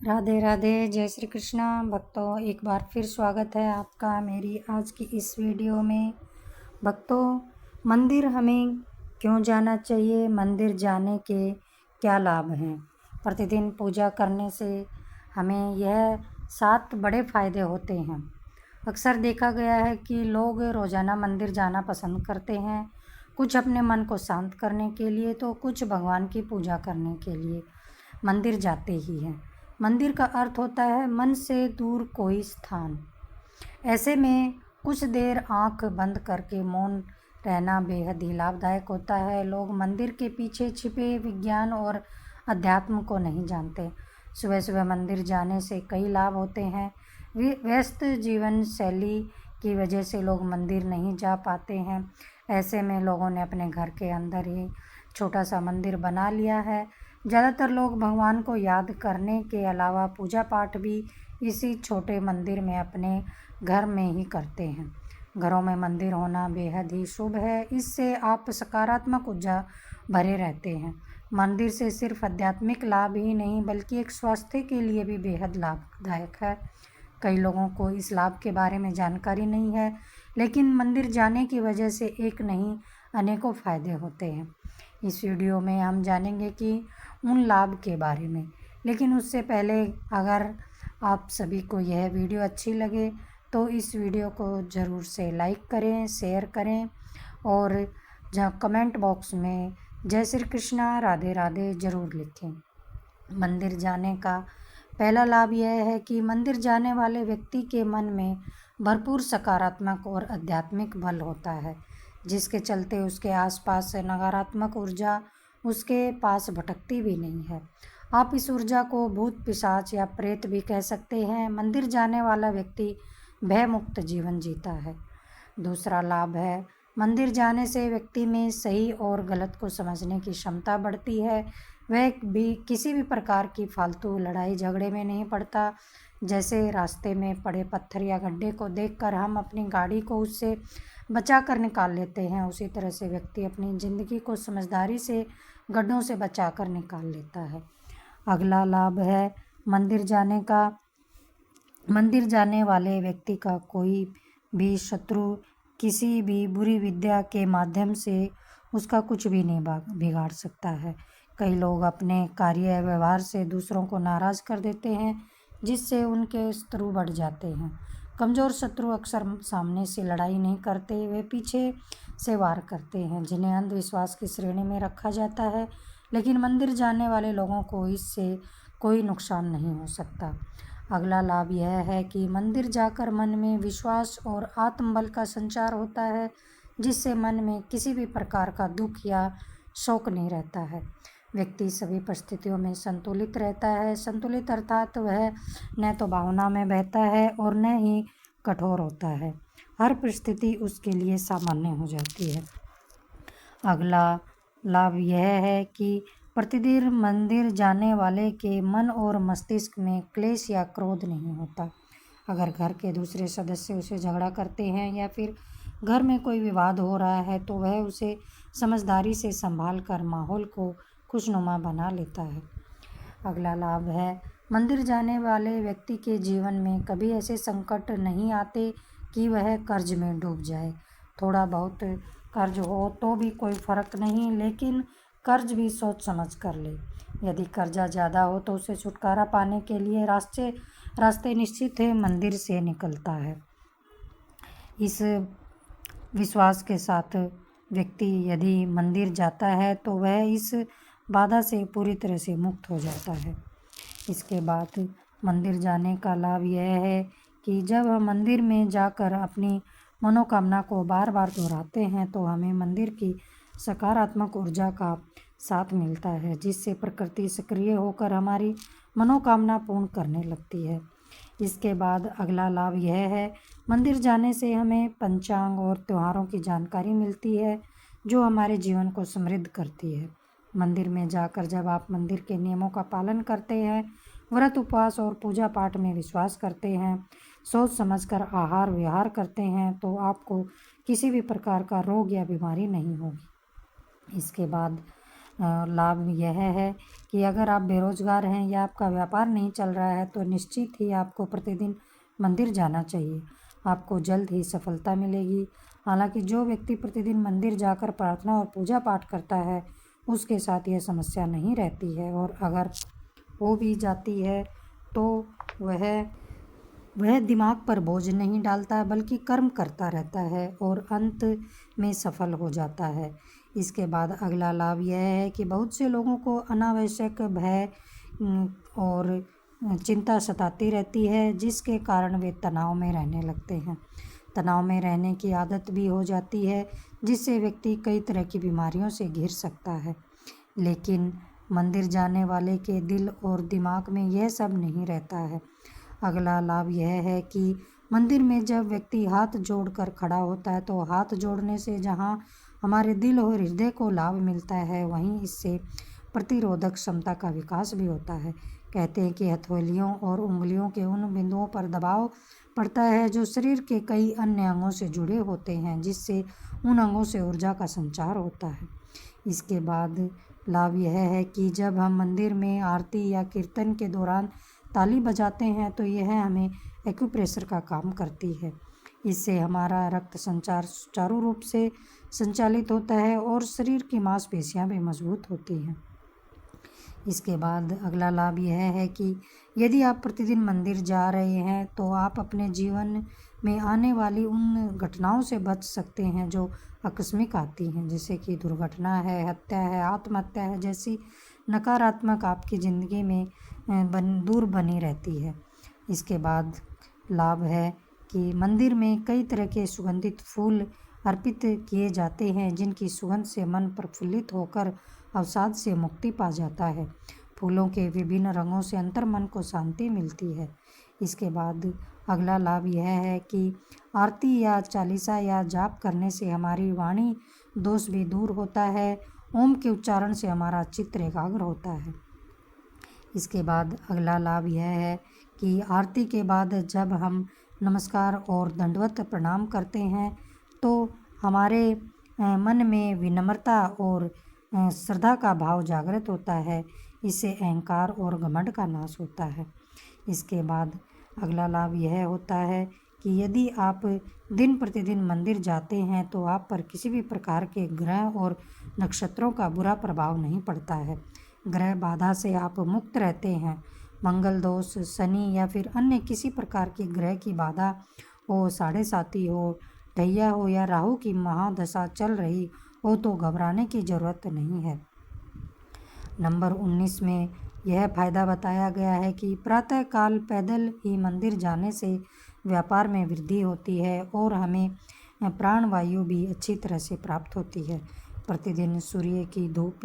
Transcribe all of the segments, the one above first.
राधे राधे। जय श्री कृष्णा भक्तों, एक बार फिर स्वागत है आपका मेरी आज की इस वीडियो में। भक्तों, मंदिर हमें क्यों जाना चाहिए, मंदिर जाने के क्या लाभ हैं। प्रतिदिन पूजा करने से हमें यह 7 बड़े फ़ायदे होते हैं। अक्सर देखा गया है कि लोग रोज़ाना मंदिर जाना पसंद करते हैं, कुछ अपने मन को शांत करने के लिए तो कुछ भगवान की पूजा करने के लिए मंदिर जाते ही हैं। मंदिर का अर्थ होता है मन से दूर कोई स्थान। ऐसे में कुछ देर आंख बंद करके मौन रहना बेहद ही लाभदायक होता है। लोग मंदिर के पीछे छिपे विज्ञान और अध्यात्म को नहीं जानते। सुबह सुबह मंदिर जाने से कई लाभ होते हैं। व्यस्त जीवन शैली की वजह से लोग मंदिर नहीं जा पाते हैं। ऐसे में लोगों ने अपने घर के अंदर ही छोटा सा मंदिर बना लिया है। ज़्यादातर लोग भगवान को याद करने के अलावा पूजा पाठ भी इसी छोटे मंदिर में अपने घर में ही करते हैं। घरों में मंदिर होना बेहद ही शुभ है। इससे आप सकारात्मक ऊर्जा भरे रहते हैं। मंदिर से सिर्फ आध्यात्मिक लाभ ही नहीं बल्कि एक स्वास्थ्य के लिए भी बेहद लाभदायक है। कई लोगों को इस लाभ के बारे में जानकारी नहीं है, लेकिन मंदिर जाने की वजह से एक नहीं अनेकों फ़ायदे होते हैं। इस वीडियो में हम जानेंगे कि उन लाभ के बारे में। लेकिन उससे पहले अगर आप सभी को यह वीडियो अच्छी लगे तो इस वीडियो को ज़रूर से लाइक करें, शेयर करें और जहाँ कमेंट बॉक्स में जय श्री कृष्णा राधे राधे ज़रूर लिखें। मंदिर जाने का पहला लाभ यह है कि मंदिर जाने वाले व्यक्ति के मन में भरपूर सकारात्मक और आध्यात्मिक बल होता है, जिसके चलते उसके आसपास से नकारात्मक ऊर्जा उसके पास भटकती भी नहीं है। आप इस ऊर्जा को भूत पिशाच या प्रेत भी कह सकते हैं। मंदिर जाने वाला व्यक्ति भय मुक्त जीवन जीता है। दूसरा लाभ है मंदिर जाने से व्यक्ति में सही और गलत को समझने की क्षमता बढ़ती है। वह भी किसी भी प्रकार की फालतू लड़ाई झगड़े में नहीं पड़ता। जैसे रास्ते में पड़े पत्थर या गड्ढे को देखकर हम अपनी गाड़ी को उससे बचा कर निकाल लेते हैं, उसी तरह से व्यक्ति अपनी ज़िंदगी को समझदारी से गड्ढों से बचा कर निकाल लेता है। अगला लाभ है मंदिर जाने वाले व्यक्ति का कोई भी शत्रु किसी भी बुरी विद्या के माध्यम से उसका कुछ भी नहीं बिगाड़ सकता है। कई लोग अपने कार्य व्यवहार से दूसरों को नाराज़ कर देते हैं, जिससे उनके शत्रु बढ़ जाते हैं। कमज़ोर शत्रु अक्सर सामने से लड़ाई नहीं करते, वे पीछे से वार करते हैं, जिन्हें अंधविश्वास की श्रेणी में रखा जाता है। लेकिन मंदिर जाने वाले लोगों को इससे कोई नुकसान नहीं हो सकता। अगला लाभ यह है कि मंदिर जाकर मन में विश्वास और आत्मबल का संचार होता है, जिससे मन में किसी भी प्रकार का दुख या शोक नहीं रहता है। व्यक्ति सभी परिस्थितियों में संतुलित रहता है। संतुलित अर्थात वह न तो भावना में बहता है और न ही कठोर होता है। हर परिस्थिति उसके लिए सामान्य हो जाती है। अगला लाभ यह है कि प्रतिदिन मंदिर जाने वाले के मन और मस्तिष्क में क्लेश या क्रोध नहीं होता। अगर घर के दूसरे सदस्य उसे झगड़ा करते हैं या फिर घर में कोई विवाद हो रहा है तो वह उसे समझदारी से संभाल कर माहौल को खुशनुमा बना लेता है। अगला लाभ है मंदिर जाने वाले व्यक्ति के जीवन में कभी ऐसे संकट नहीं आते कि वह कर्ज में डूब जाए। थोड़ा बहुत कर्ज हो तो भी कोई फ़र्क नहीं, लेकिन कर्ज भी सोच समझ कर ले। यदि कर्जा ज़्यादा हो तो उसे छुटकारा पाने के लिए रास्ते निश्चित है, मंदिर से निकलता है। इस विश्वास के साथ व्यक्ति यदि मंदिर जाता है तो वह इस बाधा से पूरी तरह से मुक्त हो जाता है। इसके बाद मंदिर जाने का लाभ यह है कि जब हम मंदिर में जाकर अपनी मनोकामना को बार बार दोहराते हैं तो हमें मंदिर की सकारात्मक ऊर्जा का साथ मिलता है, जिससे प्रकृति सक्रिय होकर हमारी मनोकामना पूर्ण करने लगती है। इसके बाद अगला लाभ यह है मंदिर जाने से हमें पंचांग और त्योहारों की जानकारी मिलती है, जो हमारे जीवन को समृद्ध करती है। मंदिर में जाकर जब आप मंदिर के नियमों का पालन करते हैं, व्रत उपवास और पूजा पाठ में विश्वास करते हैं, सोच समझकर आहार विहार करते हैं तो आपको किसी भी प्रकार का रोग या बीमारी नहीं होगी। इसके बाद लाभ यह है कि अगर आप बेरोजगार हैं या आपका व्यापार नहीं चल रहा है तो निश्चित ही आपको प्रतिदिन मंदिर जाना चाहिए। आपको जल्द ही सफलता मिलेगी। हालांकि जो व्यक्ति प्रतिदिन मंदिर जाकर प्रार्थना और पूजा पाठ करता है उसके साथ यह समस्या नहीं रहती है, और अगर हो भी जाती है तो वह दिमाग पर बोझ नहीं डालता बल्कि कर्म करता रहता है और अंत में सफल हो जाता है। इसके बाद अगला लाभ यह है कि बहुत से लोगों को अनावश्यक भय और चिंता सताती रहती है, जिसके कारण वे तनाव में रहने लगते हैं। तनाव में रहने की आदत भी हो जाती है, जिससे व्यक्ति कई तरह की बीमारियों से घिर सकता है। लेकिन मंदिर जाने वाले के दिल और दिमाग में यह सब नहीं रहता है। अगला लाभ यह है कि मंदिर में जब व्यक्ति हाथ जोड़कर खड़ा होता है तो हाथ जोड़ने से जहाँ हमारे दिल और हृदय को लाभ मिलता है, वहीं इससे प्रतिरोधक क्षमता का विकास भी होता है। कहते हैं कि हथेलियों और उंगलियों के उन बिंदुओं पर दबाव पड़ता है जो शरीर के कई अन्य अंगों से जुड़े होते हैं, जिससे उन अंगों से ऊर्जा का संचार होता है। इसके बाद लाभ यह है कि जब हम मंदिर में आरती या कीर्तन के दौरान ताली बजाते हैं तो यह हमें एक्यूप्रेशर का काम करती है। इससे हमारा रक्त संचार सुचारू रूप से संचालित होता है और शरीर की मांसपेशियां भी मजबूत होती हैं। इसके बाद अगला लाभ यह है कि यदि आप प्रतिदिन मंदिर जा रहे हैं तो आप अपने जीवन में आने वाली उन घटनाओं से बच सकते हैं जो आकस्मिक आती हैं, जैसे कि दुर्घटना है, हत्या है, आत्महत्या है जैसी नकारात्मक आपकी ज़िंदगी में दूर बनी रहती है। इसके बाद लाभ है कि मंदिर में कई तरह के सुगंधित फूल अर्पित किए जाते हैं, जिनकी सुगंध से मन प्रफुल्लित होकर अवसाद से मुक्ति पा जाता है। फूलों के विभिन्न रंगों से अंतर्मन को शांति मिलती है। इसके बाद अगला लाभ यह है कि आरती या चालीसा या जाप करने से हमारी वाणी दोष भी दूर होता है। ओम के उच्चारण से हमारा चित्त एकाग्र होता है। इसके बाद अगला लाभ यह है कि आरती के बाद जब हम नमस्कार और दंडवत प्रणाम करते हैं तो हमारे मन में विनम्रता और श्रद्धा का भाव जागृत होता है। इससे अहंकार और घमंड का नाश होता है। इसके बाद अगला लाभ यह होता है कि यदि आप दिन प्रतिदिन मंदिर जाते हैं तो आप पर किसी भी प्रकार के ग्रह और नक्षत्रों का बुरा प्रभाव नहीं पड़ता है। ग्रह बाधा से आप मुक्त रहते हैं। मंगल दोष, शनि या फिर अन्य किसी प्रकार की ग्रह की बाधा हो, साढ़े साती हो, ढैया हो या राहु की महादशा चल रही हो तो घबराने की ज़रूरत नहीं है। नंबर 19 में यह फायदा बताया गया है कि प्रातःकाल पैदल ही मंदिर जाने से व्यापार में वृद्धि होती है और हमें प्राणवायु भी अच्छी तरह से प्राप्त होती है। प्रतिदिन सूर्य की धूप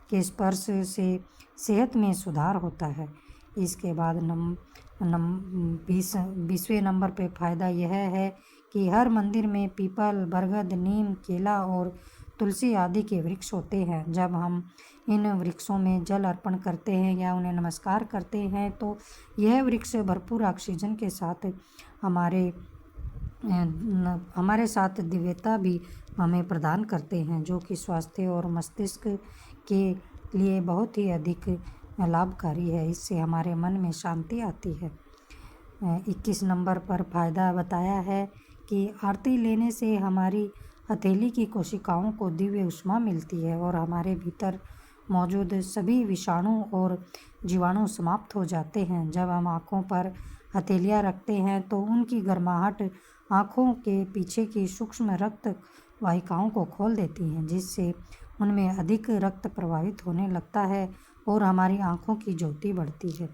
के स्पर्श से सेहत में सुधार होता है। इसके बाद 20वें नंबर पे फायदा यह है कि हर मंदिर में पीपल, बरगद, नीम, केला और तुलसी आदि के वृक्ष होते हैं। जब हम इन वृक्षों में जल अर्पण करते हैं या उन्हें नमस्कार करते हैं तो यह वृक्ष भरपूर ऑक्सीजन के साथ हमारे साथ दिव्यता भी हमें प्रदान करते हैं, जो कि स्वास्थ्य और मस्तिष्क के लिए बहुत ही अधिक लाभकारी है। इससे हमारे मन में शांति आती है। 21 नंबर पर फायदा बताया है कि आरती लेने से हमारी हथेली की कोशिकाओं को दिव्य ऊष्मा मिलती है और हमारे भीतर मौजूद सभी विषाणु और जीवाणु समाप्त हो जाते हैं। जब हम आँखों पर हथेलियाँ रखते हैं तो उनकी गर्माहट आँखों के पीछे की सूक्ष्म रक्त वाहिकाओं को खोल देती हैं, जिससे उनमें अधिक रक्त प्रवाहित होने लगता है और हमारी आँखों की ज्योति बढ़ती है।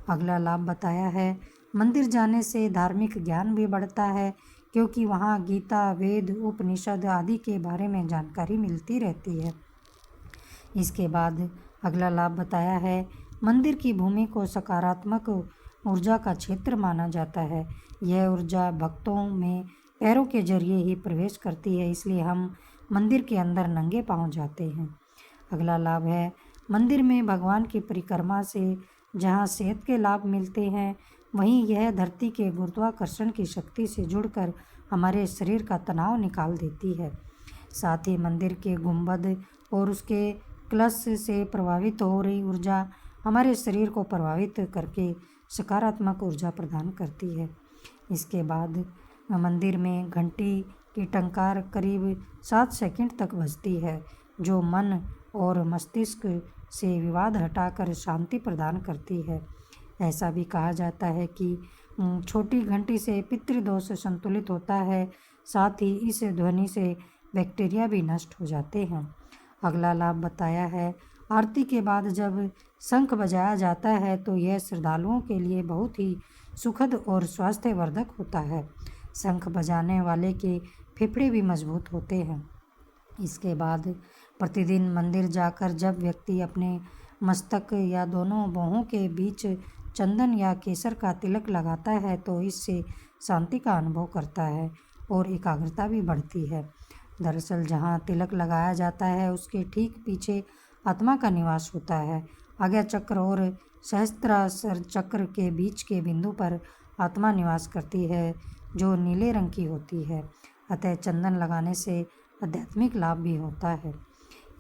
अगला लाभ बताया है, मंदिर जाने से धार्मिक ज्ञान भी बढ़ता है, क्योंकि वहाँ गीता, वेद, उपनिषद आदि के बारे में जानकारी मिलती रहती है। इसके बाद अगला लाभ बताया है, मंदिर की भूमि को सकारात्मक ऊर्जा का क्षेत्र माना जाता है। यह ऊर्जा भक्तों में पैरों के जरिए ही प्रवेश करती है, इसलिए हम मंदिर के अंदर नंगे पांव जाते हैं। अगला लाभ है, मंदिर में भगवान की परिक्रमा से जहाँ सेहत के लाभ मिलते हैं, वहीं यह धरती के गुरुत्वाकर्षण की शक्ति से जुड़कर हमारे शरीर का तनाव निकाल देती है। साथ ही मंदिर के गुंबद और उसके क्लश से प्रभावित हो रही ऊर्जा हमारे शरीर को प्रभावित करके सकारात्मक ऊर्जा प्रदान करती है। इसके बाद मंदिर में घंटी की टंकार करीब 7 सेकंड तक बजती है, जो मन और मस्तिष्क से विवाद हटाकर शांति प्रदान करती है। ऐसा भी कहा जाता है कि छोटी घंटी से पितृदोष संतुलित होता है, साथ ही इस ध्वनि से बैक्टीरिया भी नष्ट हो जाते हैं। अगला लाभ बताया है, आरती के बाद जब शंख बजाया जाता है तो यह श्रद्धालुओं के लिए बहुत ही सुखद और स्वास्थ्यवर्धक होता है। शंख बजाने वाले के फेफड़े भी मजबूत होते हैं। इसके बाद प्रतिदिन मंदिर जाकर जब व्यक्ति अपने मस्तक या दोनों बाहों के बीच चंदन या केसर का तिलक लगाता है तो इससे शांति का अनुभव करता है और एकाग्रता भी बढ़ती है। दरअसल जहाँ तिलक लगाया जाता है उसके ठीक पीछे आत्मा का निवास होता है। आज्ञा चक्र और सहस्त्रार चक्र के बीच के बिंदु पर आत्मा निवास करती है, जो नीले रंग की होती है। अतः चंदन लगाने से आध्यात्मिक लाभ भी होता है।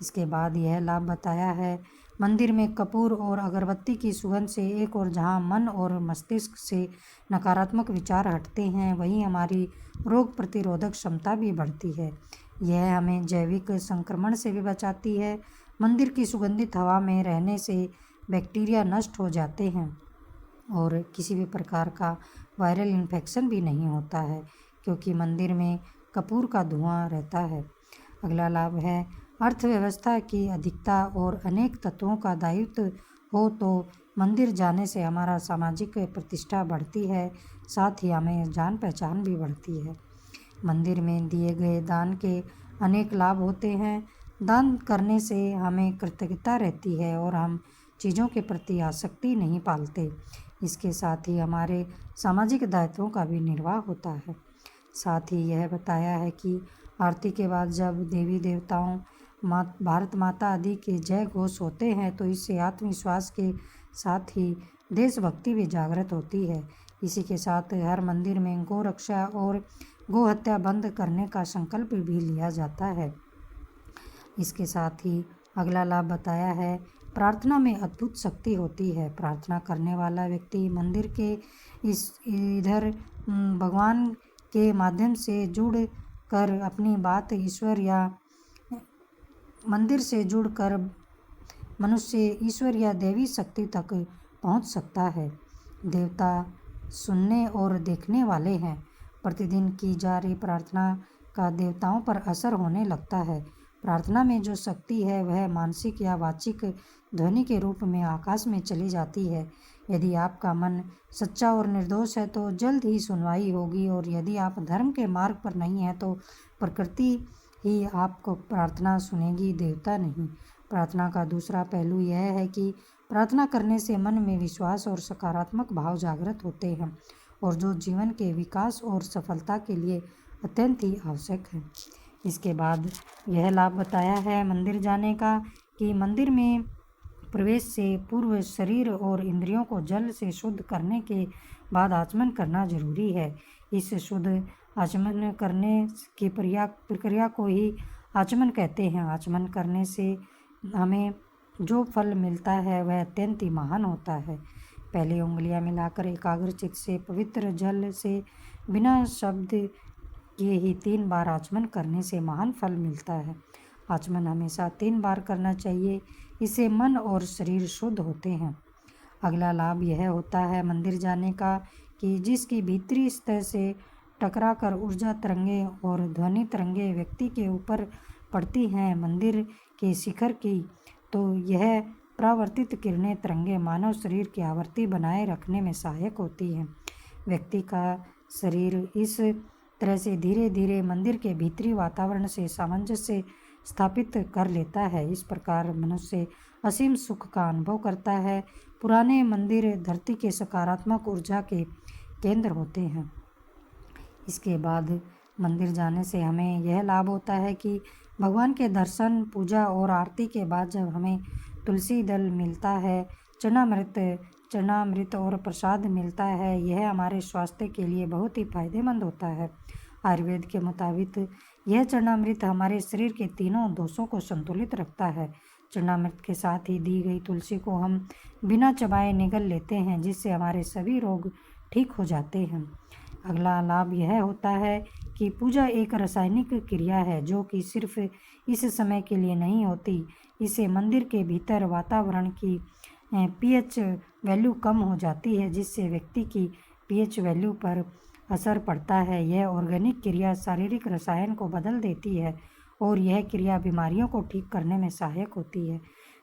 इसके बाद यह लाभ बताया है, मंदिर में कपूर और अगरबत्ती की सुगंध से एक और जहाँ मन और मस्तिष्क से नकारात्मक विचार हटते हैं, वहीं हमारी रोग प्रतिरोधक क्षमता भी बढ़ती है। यह हमें जैविक संक्रमण से भी बचाती है। मंदिर की सुगंधित हवा में रहने से बैक्टीरिया नष्ट हो जाते हैं और किसी भी प्रकार का वायरल इन्फेक्शन भी नहीं होता है, क्योंकि मंदिर में कपूर का धुआं रहता है। अगला लाभ है, अर्थव्यवस्था की अधिकता और अनेक तत्वों का दायित्व हो तो मंदिर जाने से हमारा सामाजिक प्रतिष्ठा बढ़ती है, साथ ही हमें जान पहचान भी बढ़ती है। मंदिर में दिए गए दान के अनेक लाभ होते हैं। दान करने से हमें कृतज्ञता रहती है और हम चीज़ों के प्रति आसक्ति नहीं पालते। इसके साथ ही हमारे सामाजिक दायित्वों का भी निर्वाह होता है। साथ ही यह बताया है कि आरती के बाद जब देवी देवताओं, भारत माता आदि के जय घोष होते हैं तो इससे आत्मविश्वास के साथ ही देशभक्ति भी जागृत होती है। इसी के साथ हर मंदिर में गौ रक्षा और गौ हत्या बंद करने का संकल्प भी लिया जाता है। इसके साथ ही अगला लाभ बताया है, प्रार्थना में अद्भुत शक्ति होती है। प्रार्थना करने वाला व्यक्ति मंदिर के इधर भगवान के माध्यम से जुड़ कर अपनी बात ईश्वर या मंदिर से जुड़कर मनुष्य ईश्वर या देवी शक्ति तक पहुंच सकता है। देवता सुनने और देखने वाले हैं। प्रतिदिन की जा रही प्रार्थना का देवताओं पर असर होने लगता है। प्रार्थना में जो शक्ति है वह मानसिक या वाचिक ध्वनि के रूप में आकाश में चली जाती है। यदि आपका मन सच्चा और निर्दोष है तो जल्द ही सुनवाई होगी, और यदि आप धर्म के मार्ग पर नहीं हैं तो प्रकृति ही आपको प्रार्थना सुनेगी, देवता नहीं। प्रार्थना का दूसरा पहलू यह है कि प्रार्थना करने से मन में विश्वास और सकारात्मक भाव जागृत होते हैं, और जो जीवन के विकास और सफलता के लिए अत्यंत ही आवश्यक है। इसके बाद यह लाभ बताया है मंदिर जाने का कि मंदिर में प्रवेश से पूर्व शरीर और इंद्रियों को जल से शुद्ध करने के बाद आचमन करना जरूरी है। इस शुद्ध आचमन करने की प्रक्रिया को ही आचमन कहते हैं। आचमन करने से हमें जो फल मिलता है वह अत्यंत ही महान होता है। पहले उंगलियां मिलाकर एकाग्रचित्त से पवित्र जल से बिना शब्द किए ही 3 बार आचमन करने से महान फल मिलता है। आचमन हमेशा 3 बार करना चाहिए, इससे मन और शरीर शुद्ध होते हैं। अगला लाभ यह होता है मंदिर जाने का कि जिसकी भीतरी सतह से टकरा कर ऊर्जा तरंगे और ध्वनि तरंगे व्यक्ति के ऊपर पड़ती हैं मंदिर के शिखर की, तो यह परावर्तित किरणें तरंगे मानव शरीर की आवृत्ति बनाए रखने में सहायक होती हैं। व्यक्ति का शरीर इस तरह से धीरे धीरे मंदिर के भीतरी वातावरण से सामंजस्य स्थापित कर लेता है। इस प्रकार मनुष्य असीम सुख का अनुभव करता है। पुराने मंदिर धरती के सकारात्मक ऊर्जा के केंद्र होते हैं। इसके बाद मंदिर जाने से हमें यह लाभ होता है कि भगवान के दर्शन, पूजा और आरती के बाद जब हमें तुलसी दल मिलता है, चरणामृत और प्रसाद मिलता है, यह हमारे स्वास्थ्य के लिए बहुत ही फायदेमंद होता है। आयुर्वेद के मुताबिक यह चरणामृत हमारे शरीर के तीनों दोषों को संतुलित रखता है। चरणामृत के साथ ही दी गई तुलसी को हम बिना चबाए निगल लेते हैं, जिससे हमारे सभी रोग ठीक हो जाते हैं। अगला लाभ यह होता है कि पूजा एक रासायनिक क्रिया है जो कि सिर्फ इस समय के लिए नहीं होती। इससे मंदिर के भीतर वातावरण की पीएच वैल्यू कम हो जाती है, जिससे व्यक्ति की पीएच वैल्यू पर असर पड़ता है। यह ऑर्गेनिक क्रिया शारीरिक रसायन को बदल देती है और यह क्रिया बीमारियों को ठीक करने में सहायक होती है।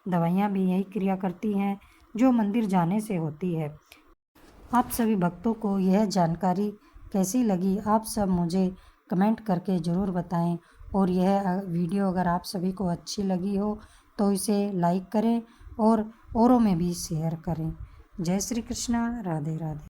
दवाइयाँ भी यही क्रिया करती हैं जो मंदिर जाने से होती है। आप सभी भक्तों को यह जानकारी कैसी लगी, आप सब मुझे कमेंट करके ज़रूर बताएं। और यह वीडियो अगर आप सभी को अच्छी लगी हो तो इसे लाइक करें और औरों में भी शेयर करें। जय श्री कृष्णा, राधे राधे।